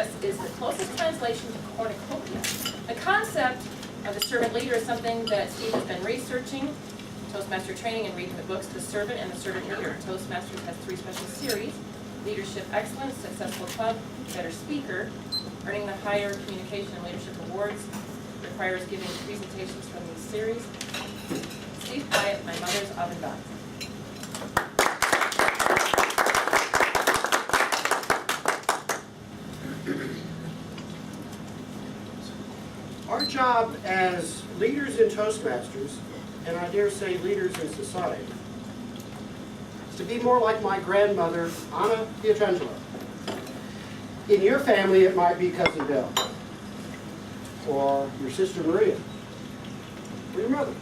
is the closest translation to cornucopia. The concept of the servant leader is something that Steve has been researching, Toastmaster training, and reading the books, The Servant and the Servant Leader. Toastmasters has 3 special series: Leadership Excellence, Successful Club, Better Speaker. Earning the higher communication and leadership awards requires giving presentations from these series. Steve Piet, my mother's oven dog. Our job as leaders in Toastmasters, and I dare say leaders in society, is to be more like my grandmother, Anna Pietangelo. In your family, it might be Cousin Bill, or your sister Maria, or your mother,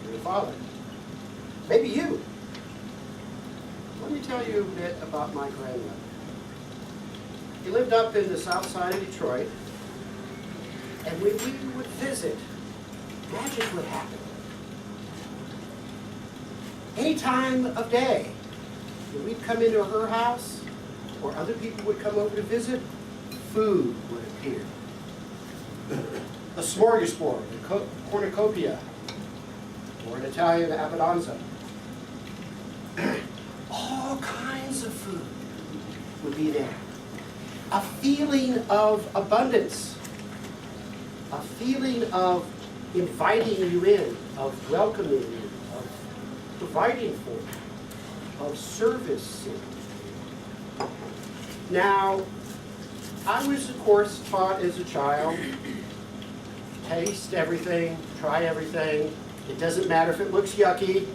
or your father, maybe you. Let me tell you a bit about my grandmother. He lived up in the south side of Detroit, and when we would visit, magic would happen. Any time of day, when we'd come into her house, or other people would come over to visit, food would appear. A smorgasbord, a cornucopia, or an Italian abbondanza. All kinds of food would be there. A feeling of abundance. A feeling of inviting you in, of welcoming you, of providing for you, of service. Now, I was, of course, taught as a child, taste everything, try everything. It doesn't matter if it looks yucky,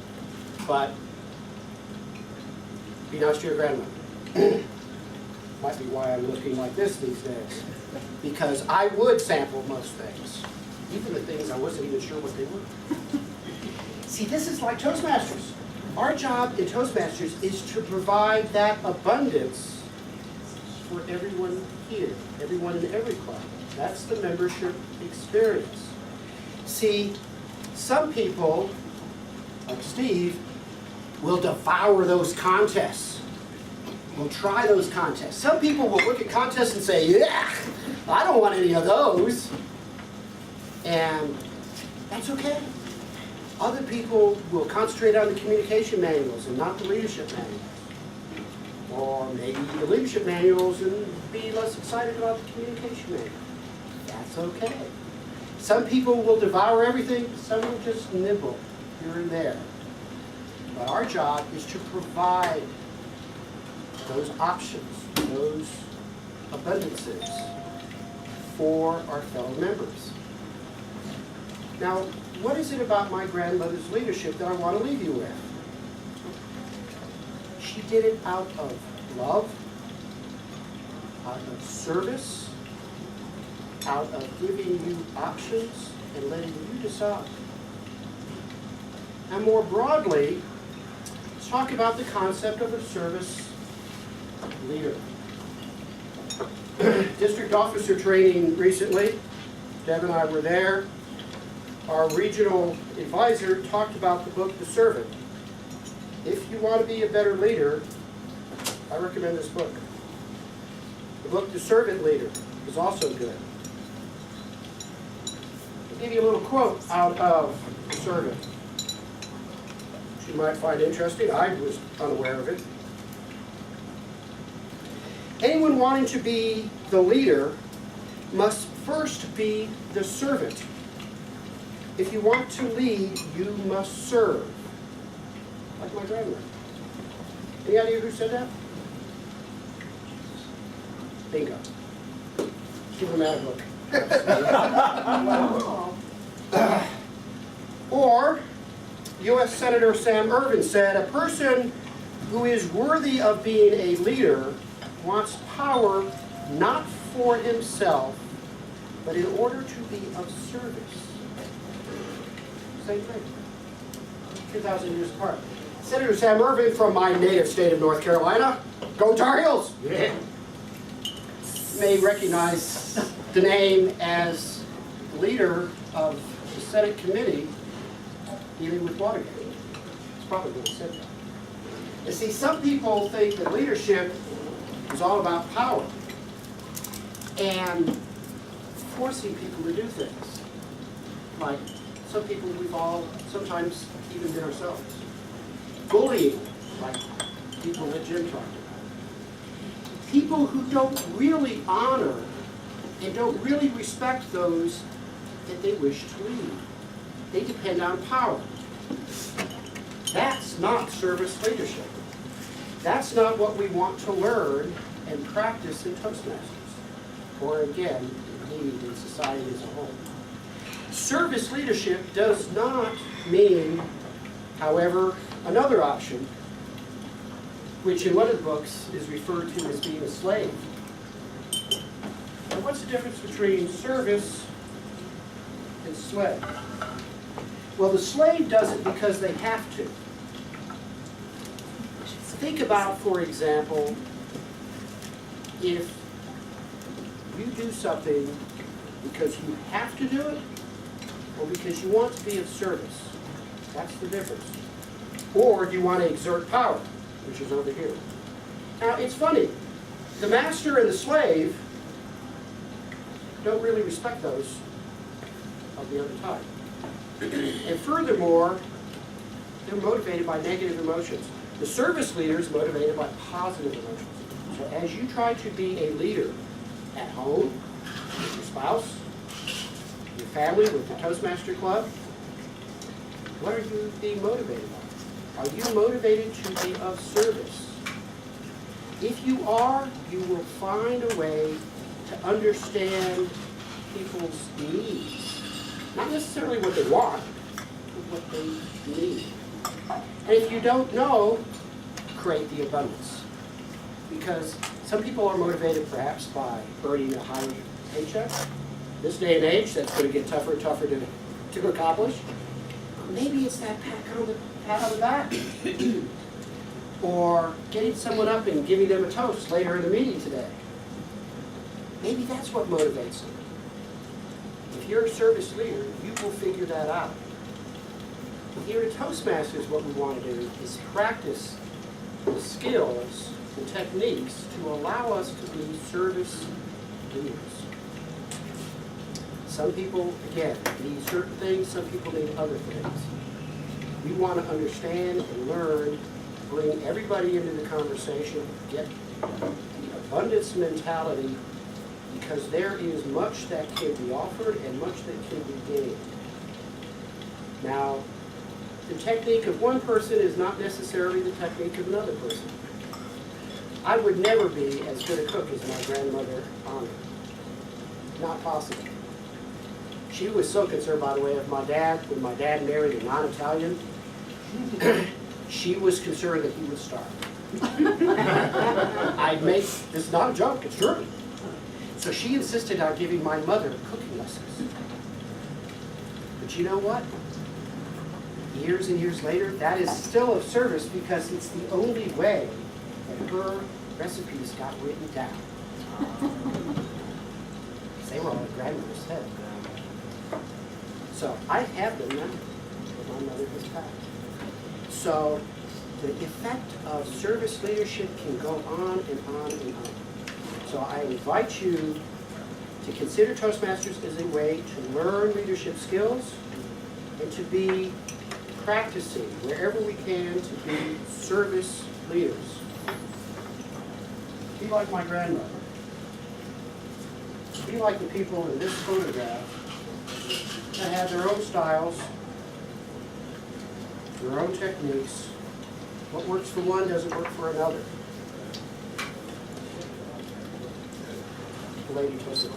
but be nice to your grandmother. Might be why I'm looking like this these days. Because I would sample most things, even the things I wasn't even sure what they were. See, this is like Toastmasters. Our job in Toastmasters is to provide that abundance for everyone here, everyone in every club. That's the membership experience. See, some people, like Steve, will devour those contests. Will try those contests. Some people will look at contests and say, yeah, I don't want any of those. And that's okay. Other people will concentrate on the communication manuals and not the leadership manuals. Or maybe the leadership manuals and be less excited about the communication manual. That's okay. Some people will devour everything, some will just nibble here and there. But our job is to provide those options, those abundances for our fellow members. Now, what is it about my grandmother's leadership that I want to leave you with? She did it out of love, out of service, out of giving you options and letting you decide. And more broadly, let's talk about the concept of a service leader. District officer training recently. Deb and I were there. Our regional advisor talked about the book, The Servant. If you want to be a better leader, I recommend this book. The book, The Servant Leader, is also good. I'll give you a little quote out of The Servant, which you might find interesting. I was unaware of it. Anyone wanting to be the leader must first be the servant. If you want to lead, you must serve. Like my grandmother. Any idea who said that? Bingo. Give him that book. Or, U.S. Senator Sam Ervin said, a person who is worthy of being a leader wants power not for himself, but in order to be of service. Same thing. 2,000 years apart. Senator Sam Ervin from my native state of North Carolina. Go Tar Heels! Yeah. You may recognize the name as leader of the Senate committee dealing with Watergate. It's probably what said that. You see, some people think that leadership is all about power. and forcing people to do things. Like some people we've all sometimes even been ourselves. Bullying, like people that Jim talked about. People who don't really honor and don't really respect those that they wish to lead. They depend on power. That's not service leadership. That's not what we want to learn and practice in Toastmasters, or again, indeed in society as a whole. Service leadership does not mean, however, another option, which in one of the books is referred to as being a slave. And what's the difference between service and slave? Well, the slave does it because they have to. Think about, for example, if you do something because you have to do it or because you want to be of service. That's the difference. Or you want to exert power, which is over here. Now, it's funny. The master and the slave don't really respect those of the other type. And furthermore, they're motivated by negative emotions. The service leader is motivated by positive emotions. So as you try to be a leader at home, with your spouse, your family, with the Toastmaster Club, what are you being motivated by? Are you motivated to be of service? If you are, you will find a way to understand people's needs. Not necessarily what they want, but what they need. And if you don't know, create the abundance. Because some people are motivated perhaps by earning a higher paycheck. This day and age, that's going to get tougher and tougher to accomplish. Maybe it's that pat on the back. Or getting someone up and giving them a toast later in the meeting today. Maybe that's what motivates them. If you're a service leader, you will figure that out. Here at Toastmasters, what we want to do is practice the skills and techniques to allow us to be service leaders. Some people, again, need certain things, some people need other things. We want to understand and learn, bring everybody into the conversation, get the abundance mentality, because there is much that can be offered and much that can be gained. Now, the technique of one person is not necessarily the technique of another person. I would never be as good a cook as my grandmother, Anna. Not possible. She was so concerned, by the way, of my dad. When my dad married a non-Italian, she was concerned that he would starve. This is not a joke, it's true. So she insisted on giving my mother cooking lessons. But you know what? Years and years later, that is still of service because it's the only way that her recipes got written down. They were on her grandmother's head. So I have them now, but my mother has passed. So the effect of service leadership can go on and on and on. So I invite you to consider Toastmasters as a way to learn leadership skills and to be practicing wherever we can to be service leaders. Be like my grandmother. Be like the people in this photograph that have their own styles, their own techniques. What works for one doesn't work for another. The lady took it.